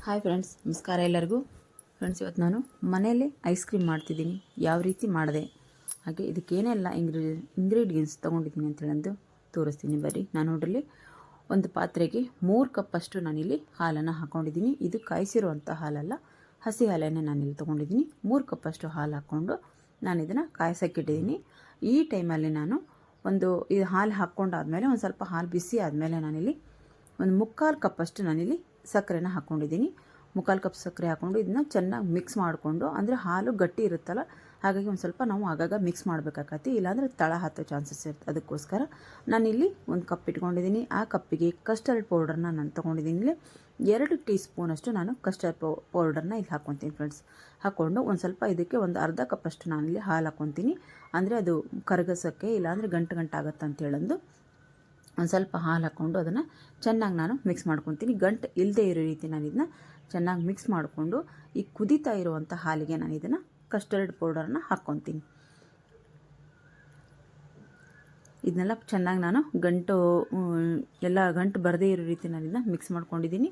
Hi friends, ನಮಸ್ಕಾರ ಎಲ್ಲರಿಗೂ. Friends, ಇವತ್ತು ನಾನು ಮನೆಯಲ್ಲೇ ಐಸ್ ಕ್ರೀಮ್ ಮಾಡ್ತಿದ್ದೀನಿ. ಯಾವ ರೀತಿ ಮಾಡಿದೆ, ಹಾಗೆ ಇದಕ್ಕೇನೆಲ್ಲ ಇಂಗ್ರೀಡಿಯೆಂಟ್ಸ್ ತೊಗೊಂಡಿದ್ದೀನಿ ಅಂತೇಳಂದು ತೋರಿಸ್ತೀನಿ. ಬರ್ರಿ. ನಾನು ನೋಡ್ರಿ, ಒಂದು ಪಾತ್ರೆಗೆ 3 ಕಪ್ಪಷ್ಟು ನಾನಿಲ್ಲಿ ಹಾಲನ್ನು ಹಾಕ್ಕೊಂಡಿದ್ದೀನಿ. ಇದು ಕಾಯಿಸಿರುವಂಥ ಹಾಲಲ್ಲ, ಹಸಿ ಹಾಲನ್ನೇ ನಾನಿಲ್ಲಿ ತೊಗೊಂಡಿದ್ದೀನಿ. 3 ಕಪ್ಪಷ್ಟು ಹಾಲು ಹಾಕ್ಕೊಂಡು ನಾನು ಇದನ್ನು ಕಾಯಿಸೋಕ್ಕಿಟ್ಟಿದ್ದೀನಿ. ಈ ಟೈಮಲ್ಲಿ ನಾನು ಇದು ಹಾಲು ಹಾಕ್ಕೊಂಡಾದ್ಮೇಲೆ ಒಂದು ಸ್ವಲ್ಪ ಹಾಲು ಬಿಸಿ ಆದಮೇಲೆ ನಾನಿಲ್ಲಿ ಒಂದು 3/4 ಕಪ್ಪಷ್ಟು ನಾನಿಲ್ಲಿ ಸಕ್ಕರೆನ ಹಾಕ್ಕೊಂಡಿದ್ದೀನಿ. 3/4 ಕಪ್ ಸಕ್ಕರೆ ಹಾಕ್ಕೊಂಡು ಇದನ್ನ ಚೆನ್ನಾಗಿ ಮಿಕ್ಸ್ ಮಾಡಿಕೊಂಡು, ಅಂದರೆ ಹಾಲು ಗಟ್ಟಿ ಇರುತ್ತಲ್ಲ, ಹಾಗಾಗಿ ಒಂದು ಸ್ವಲ್ಪ ನಾವು ಆಗಾಗ ಮಿಕ್ಸ್ ಮಾಡಬೇಕಾಗತ್ತೆ, ಇಲ್ಲಾಂದರೆ ತಳ ಹತ್ತೋ ಚಾನ್ಸಸ್ ಇರುತ್ತೆ. ಅದಕ್ಕೋಸ್ಕರ ನಾನಿಲ್ಲಿ ಒಂದು ಕಪ್ ಇಟ್ಕೊಂಡಿದ್ದೀನಿ. ಆ ಕಪ್ಪಿಗೆ ಕಸ್ಟರ್ಡ್ ಪೌಡರ್ನ ನಾನು ತೊಗೊಂಡಿದ್ದೀನಿ. ಇಲ್ಲಿ 2 ಟೀ ಸ್ಪೂನಷ್ಟು ನಾನು ಕಸ್ಟರ್ಡ್ ಪೌಡರ್ನ ಇಲ್ಲಿ ಹಾಕ್ಕೊತೀನಿ ಫ್ರೆಂಡ್ಸ್. ಹಾಕ್ಕೊಂಡು ಒಂದು ಸ್ವಲ್ಪ ಇದಕ್ಕೆ ಒಂದು ಅರ್ಧ ಕಪ್ಪಷ್ಟು ನಾನಿಲ್ಲಿ ಹಾಲು ಹಾಕ್ಕೊತೀನಿ. ಅಂದರೆ ಅದು ಕರಗಿಸೋಕ್ಕೆ, ಇಲ್ಲಾಂದರೆ ಗಂಟು ಆಗುತ್ತೆ ಅಂತೇಳಂದು ಒಂದು ಸ್ವಲ್ಪ ಹಾಲು ಹಾಕ್ಕೊಂಡು ಅದನ್ನು ಚೆನ್ನಾಗಿ ನಾನು ಮಿಕ್ಸ್ ಮಾಡ್ಕೊತೀನಿ. ಗಂಟು ಇಲ್ಲದೆ ಇರೋ ರೀತಿ ನಾನು ಇದನ್ನ ಚೆನ್ನಾಗಿ ಮಿಕ್ಸ್ ಮಾಡಿಕೊಂಡು, ಈ ಕುದೀತಾ ಇರುವಂಥ ಹಾಲಿಗೆ ನಾನು ಇದನ್ನು ಕಸ್ಟರ್ಡ್ ಪೌಡರ್ನ ಹಾಕ್ಕೊತೀನಿ. ಇದನ್ನೆಲ್ಲ ಚೆನ್ನಾಗಿ ನಾನು ಗಂಟು ಬರದೇ ಇರೋ ರೀತಿ ನಾನು ಇದನ್ನ ಮಿಕ್ಸ್ ಮಾಡ್ಕೊಂಡಿದ್ದೀನಿ.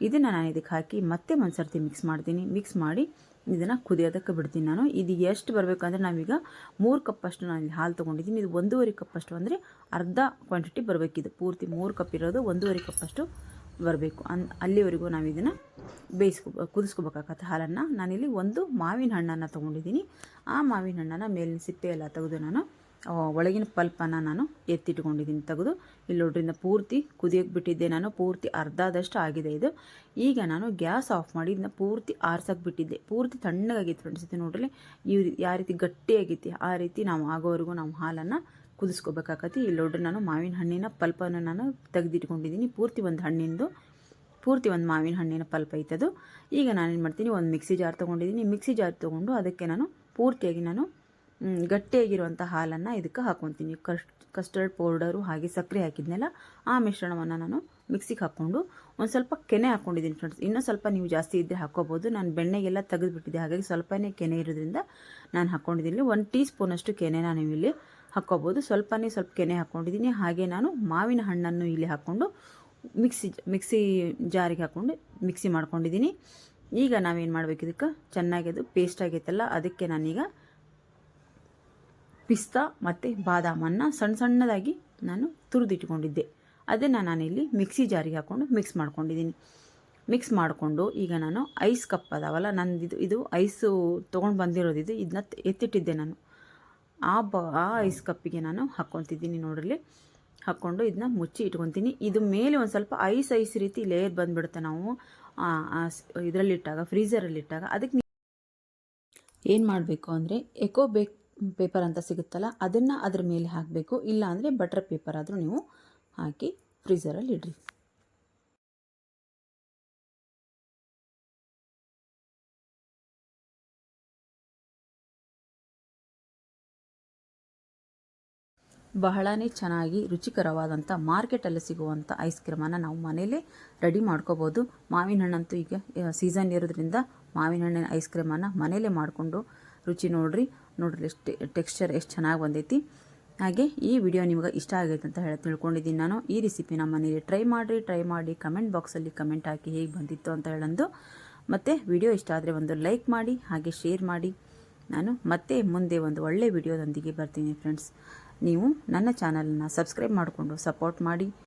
ಇದನ್ನು ನಾನು ಇದಕ್ಕೆ ಹಾಕಿ ಮತ್ತೆ ಒಂದು ಸರ್ತಿ ಮಿಕ್ಸ್ ಮಾಡ್ತೀನಿ. ಮಿಕ್ಸ್ ಮಾಡಿ ಇದನ್ನು ಕುದಿಯೋದಕ್ಕೆ ಬಿಡ್ತೀನಿ ನಾನು. ಇದು ಎಷ್ಟು ಬರಬೇಕಂದ್ರೆ, ನಾವೀಗ 3 ಕಪ್ಪಷ್ಟು ನಾನು ಇಲ್ಲಿ ಹಾಲು ತೊಗೊಂಡಿದ್ದೀನಿ. ಇದು 1.5 ಕಪ್ಪಷ್ಟು, ಅಂದರೆ ಅರ್ಧ ಕ್ವಾಂಟಿಟಿ ಬರಬೇಕಿದು. ಪೂರ್ತಿ 3 ಕಪ್ ಇರೋದು 1.5 ಕಪ್ಪಷ್ಟು ಬರಬೇಕು. ಅಲ್ಲಿವರೆಗೂ ನಾವು ಇದನ್ನು ಕುದಿಸ್ಕೋಬೇಕಾಗತ್ತೆ ಹಾಲನ್ನು. ನಾನಿಲ್ಲಿ ಒಂದು ಮಾವಿನ ಹಣ್ಣನ್ನು ತೊಗೊಂಡಿದ್ದೀನಿ. ಆ ಮಾವಿನ ಹಣ್ಣನ್ನು ಮೇಲಿನ ಸಿಪ್ಪೆ ಎಲ್ಲ ತೆಗೆದು ನಾನು ಒಳಗಿನ ಪಲ್ಪನ್ನು ನಾನು ಎತ್ತಿಟ್ಕೊಂಡಿದ್ದೀನಿ ತೆಗೆದು. ಇಲ್ಲಿ ನೋಡ್ರಿಂದ ಪೂರ್ತಿ ಕುದಿಯೋಕ್ಕೆ ಬಿಟ್ಟಿದ್ದೆ ನಾನು. ಪೂರ್ತಿ ಅರ್ಧದಷ್ಟು ಆಗಿದೆ ಇದು. ಈಗ ನಾನು ಗ್ಯಾಸ್ ಆಫ್ ಮಾಡಿ ಇದನ್ನ ಪೂರ್ತಿ ಆರ್ಸಕ್ಕೆ ಬಿಟ್ಟಿದ್ದೆ. ಪೂರ್ತಿ ತಣ್ಣಗಾಗಿತ್ತು ಫ್ರೆಂಡ್ಸ್. ಇದು ನೋಡ್ರಿ, ಯಾವ ರೀತಿ ಗಟ್ಟಿಯಾಗಿತ್ತು ಆ ರೀತಿ ನಾವು ಆಗೋವರೆಗೂ ನಾವು ಹಾಲನ್ನು ಕುದಿಸ್ಕೋಬೇಕಾಗತ್ತೆ. ಇಲ್ಲಿ ನೋಡ್ರಿ, ನಾನು ಮಾವಿನ ಹಣ್ಣಿನ ಪಲ್ಪನ್ನು ನಾನು ತೆಗೆದಿಟ್ಕೊಂಡಿದ್ದೀನಿ. ಪೂರ್ತಿ ಒಂದು ಮಾವಿನ ಹಣ್ಣಿನ ಪಲ್ಪ್ ಐತದು. ಈಗ ನಾನೇನು ಮಾಡ್ತೀನಿ, ಒಂದು ಮಿಕ್ಸಿ ಜಾರ್ ತೊಗೊಂಡಿದ್ದೀನಿ. ಮಿಕ್ಸಿ ಜಾರ್ ತೊಗೊಂಡು ಅದಕ್ಕೆ ನಾನು ಪೂರ್ತಿಯಾಗಿ ನಾನು ಗಟ್ಟಿಯಾಗಿರುವಂಥ ಹಾಲನ್ನು ಇದಕ್ಕೆ ಹಾಕ್ಕೊತೀನಿ. ಕಸ್ಟರ್ಡ್ ಪೌಡರು ಹಾಗೆ ಸಕ್ಕರೆ ಹಾಕಿದ್ನೆಲ್ಲ ಆ ಮಿಶ್ರಣವನ್ನು ನಾನು ಮಿಕ್ಸಿಗೆ ಹಾಕ್ಕೊಂಡು ಒಂದು ಸ್ವಲ್ಪ ಕೆನೆ ಹಾಕ್ಕೊಂಡಿದ್ದೀನಿ ಫ್ರೆಂಡ್ಸ್. ಇನ್ನೂ ಸ್ವಲ್ಪ ನೀವು ಜಾಸ್ತಿ ಇದ್ದರೆ ಹಾಕ್ಕೋಬೋದು. ನಾನು ಬೆಣ್ಣೆಗೆಲ್ಲ ತೆಗೆದುಬಿಟ್ಟಿದ್ದೆ, ಹಾಗಾಗಿ ಸ್ವಲ್ಪನೇ ಕೆನೆ ಇರೋದ್ರಿಂದ ನಾನು ಹಾಕ್ಕೊಂಡಿದ್ದೀನಿ. 1 ಟೀ ಸ್ಪೂನಷ್ಟು ಕೆನೆನ ನೀವು ಇಲ್ಲಿ ಹಾಕ್ಕೋಬೋದು. ಸ್ವಲ್ಪ ಕೆನೆ ಹಾಕ್ಕೊಂಡಿದ್ದೀನಿ. ಹಾಗೆ ನಾನು ಮಾವಿನ ಹಣ್ಣನ್ನು ಇಲ್ಲಿ ಹಾಕ್ಕೊಂಡು ಮಿಕ್ಸಿ ಜಾರಿಗೆ ಹಾಕ್ಕೊಂಡು ಮಿಕ್ಸಿ ಮಾಡ್ಕೊಂಡಿದ್ದೀನಿ. ಈಗ ನಾವೇನು ಮಾಡಬೇಕು, ಇದಕ್ಕೆ ಚೆನ್ನಾಗಿ ಅದು ಪೇಸ್ಟ್ ಆಗೈತಲ್ಲ, ಅದಕ್ಕೆ ನಾನೀಗ ಪಿಸ್ತಾ ಮತ್ತು ಬಾದಾಮನ್ನು ಸಣ್ಣದಾಗಿ ನಾನು ತುರಿದಿಟ್ಕೊಂಡಿದ್ದೆ. ಅದನ್ನು ನಾನಿಲ್ಲಿ ಮಿಕ್ಸಿ ಜಾರಿಗೆ ಹಾಕ್ಕೊಂಡು ಮಿಕ್ಸ್ ಮಾಡ್ಕೊಂಡಿದ್ದೀನಿ. ಮಿಕ್ಸ್ ಮಾಡಿಕೊಂಡು ಈಗ ನಾನು ಐಸ್ ಕಪ್ ಅದಾವಲ್ಲ, ನಂದು ಇದು ಐಸು ತೊಗೊಂಡು ಬಂದಿರೋದಿದು. ಇದನ್ನ ಎತ್ತಿಟ್ಟಿದ್ದೆ ನಾನು. ಆ ಐಸ್ ಕಪ್ಪಿಗೆ ನಾನು ಹಾಕ್ಕೊತಿದ್ದೀನಿ. ನೋಡ್ರಲ್ಲಿ ಹಾಕ್ಕೊಂಡು ಇದನ್ನ ಮುಚ್ಚಿ ಇಟ್ಕೊತೀನಿ. ಇದು ಮೇಲೆ ಒಂದು ಸ್ವಲ್ಪ ಐಸ್ ರೀತಿ ಲೇಯರ್ ಬಂದುಬಿಡುತ್ತೆ ನಾವು ಇದರಲ್ಲಿಟ್ಟಾಗ, ಫ್ರೀಝರಲ್ಲಿಟ್ಟಾಗ. ಅದಕ್ಕೆ ಏನು ಮಾಡಬೇಕು ಅಂದರೆ, ಎಕೋ ಪೇಪರ್ ಅಂತ ಸಿಗುತ್ತಲ್ಲ, ಅದನ್ನು ಅದ್ರ ಮೇಲೆ ಹಾಕಬೇಕು. ಇಲ್ಲ ಅಂದರೆ ಬಟರ್ ಪೇಪರ್ ಆದರೂ ನೀವು ಹಾಕಿ ಫ್ರೀಝರಲ್ಲಿ ಇಡ್ರಿ. ಬಹಳನೇ ಚೆನ್ನಾಗಿ ರುಚಿಕರವಾದಂಥ ಮಾರ್ಕೆಟಲ್ಲಿ ಸಿಗುವಂಥ ಐಸ್ ಕ್ರೀಮನ್ನು ನಾವು ಮನೇಲೇ ರೆಡಿ ಮಾಡ್ಕೋಬೋದು. ಮಾವಿನ ಹಣ್ಣಂತೂ ಈಗ ಸೀಸನ್ ಇರೋದ್ರಿಂದ ಮಾವಿನ ಹಣ್ಣಿನ ಐಸ್ ಕ್ರೀಮನ್ನು ಮನೇಲೇ ಮಾಡಿಕೊಂಡು ರುಚಿ ನೋಡ್ರಿ ಎಷ್ಟು ಟೆಕ್ಸ್ಚರ್ ಎಷ್ಟು ಚೆನ್ನಾಗಿ ಬಂದೈತಿ. ಹಾಗೆ ಈ ವಿಡಿಯೋ ನಿಮಗೆ ಇಷ್ಟ ಆಗೈತೆ ಅಂತ ತಿಳ್ಕೊಂಡಿದ್ದೀನಿ ನಾನು. ಈ ರೆಸಿಪಿನ ಮನೇಲಿ ಟ್ರೈ ಮಾಡಿ ಕಮೆಂಟ್ ಬಾಕ್ಸಲ್ಲಿ ಕಮೆಂಟ್ ಹಾಕಿ ಹೇಗೆ ಬಂದಿತ್ತು ಅಂತ ಹೇಳಂದು. ಮತ್ತು ವಿಡಿಯೋ ಇಷ್ಟ ಆದರೆ ಒಂದು ಲೈಕ್ ಮಾಡಿ, ಹಾಗೆ ಶೇರ್ ಮಾಡಿ. ನಾನು ಮತ್ತೆ ಮುಂದೆ ಒಂದು ಒಳ್ಳೆಯ ವಿಡಿಯೋದೊಂದಿಗೆ ಬರ್ತೀನಿ ಫ್ರೆಂಡ್ಸ್. ನೀವು ನನ್ನ ಚಾನಲನ್ನು ಸಬ್ಸ್ಕ್ರೈಬ್ ಮಾಡಿಕೊಂಡು ಸಪೋರ್ಟ್ ಮಾಡಿ.